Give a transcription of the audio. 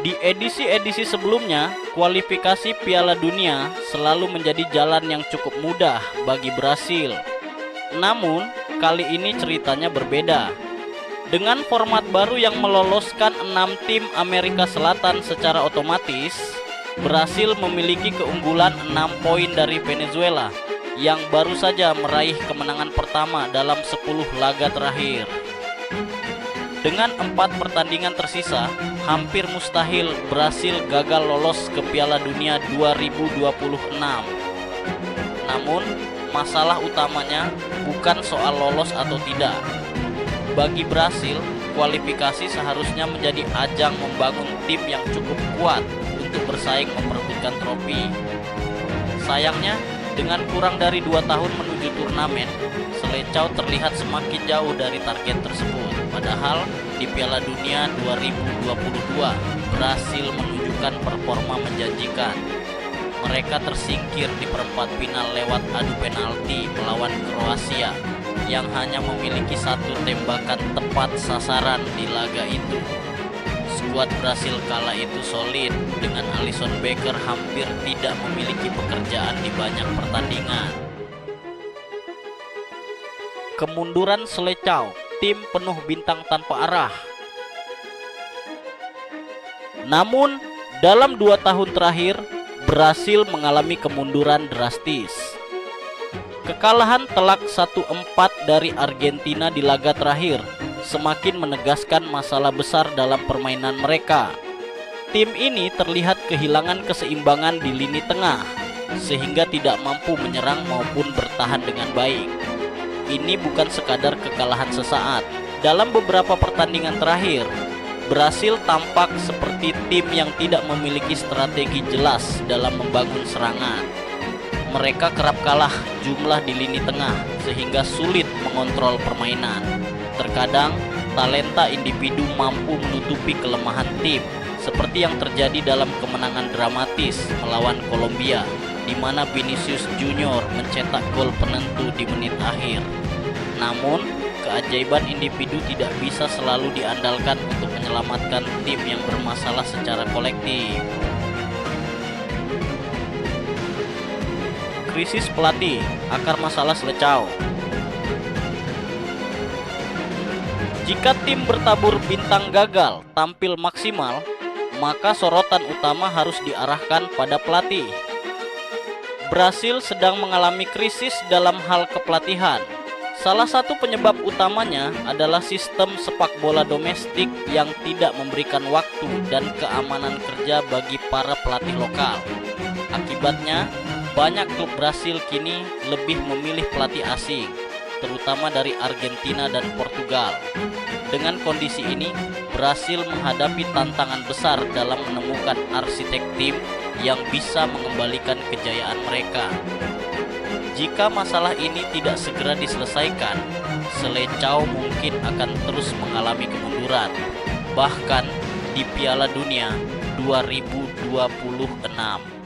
Di edisi-edisi sebelumnya, kualifikasi Piala Dunia selalu menjadi jalan yang cukup mudah bagi Brasil. Namun, kali ini ceritanya berbeda. Dengan format baru yang meloloskan 6 tim Amerika Selatan secara otomatis, Brasil memiliki keunggulan 6 poin dari Venezuela yang baru saja meraih kemenangan pertama dalam 10 laga terakhir. Dengan 4 pertandingan tersisa, hampir mustahil Brasil gagal lolos ke Piala Dunia 2026. Namun, masalah utamanya bukan soal lolos atau tidak. Bagi Brasil, kualifikasi seharusnya menjadi ajang membangun tim yang cukup kuat untuk bersaing memperebutkan trofi. Sayangnya, dengan kurang dari 2 tahun menuju turnamen, Selecao terlihat semakin jauh dari target tersebut. Padahal di Piala Dunia 2022, Brasil menunjukkan performa menjanjikan. Mereka tersingkir di perempat final lewat adu penalti melawan Kroasia yang hanya memiliki 1 tembakan tepat sasaran di laga itu. Skuad Brasil kala itu solid, dengan Alisson Becker hampir tidak memiliki pekerjaan di banyak pertandingan. Kemunduran Selecao, tim penuh bintang tanpa arah. Namun, dalam 2 tahun terakhir, Brasil mengalami kemunduran drastis. Kekalahan telak 1-4 dari Argentina di laga terakhir semakin menegaskan masalah besar dalam permainan mereka. Tim ini terlihat kehilangan keseimbangan di lini tengah, sehingga tidak mampu menyerang maupun bertahan dengan baik. Ini bukan sekadar kekalahan sesaat. Dalam beberapa pertandingan terakhir, Brasil tampak seperti tim yang tidak memiliki strategi jelas dalam membangun serangan. Mereka kerap kalah jumlah di lini tengah, sehingga sulit mengontrol permainan. Terkadang, talenta individu mampu menutupi kelemahan tim, seperti yang terjadi dalam kemenangan dramatis melawan Kolombia, di mana Vinicius Junior mencetak gol penentu di menit akhir. Namun, keajaiban individu tidak bisa selalu diandalkan untuk menyelamatkan tim yang bermasalah secara kolektif. Krisis pelatih, akar masalah Selecao. Jika tim bertabur bintang gagal tampil maksimal, maka sorotan utama harus diarahkan pada pelatih. Brasil sedang mengalami krisis dalam hal kepelatihan. Salah satu penyebab utamanya adalah sistem sepak bola domestik yang tidak memberikan waktu dan keamanan kerja bagi para pelatih lokal. Akibatnya, banyak klub Brasil kini lebih memilih pelatih asing, terutama dari Argentina dan Portugal. Dengan kondisi ini, Brasil menghadapi tantangan besar dalam menemukan arsitek tim yang bisa mengembalikan kejayaan mereka. Jika masalah ini tidak segera diselesaikan, Selecao mungkin akan terus mengalami kemunduran, bahkan di Piala Dunia 2026.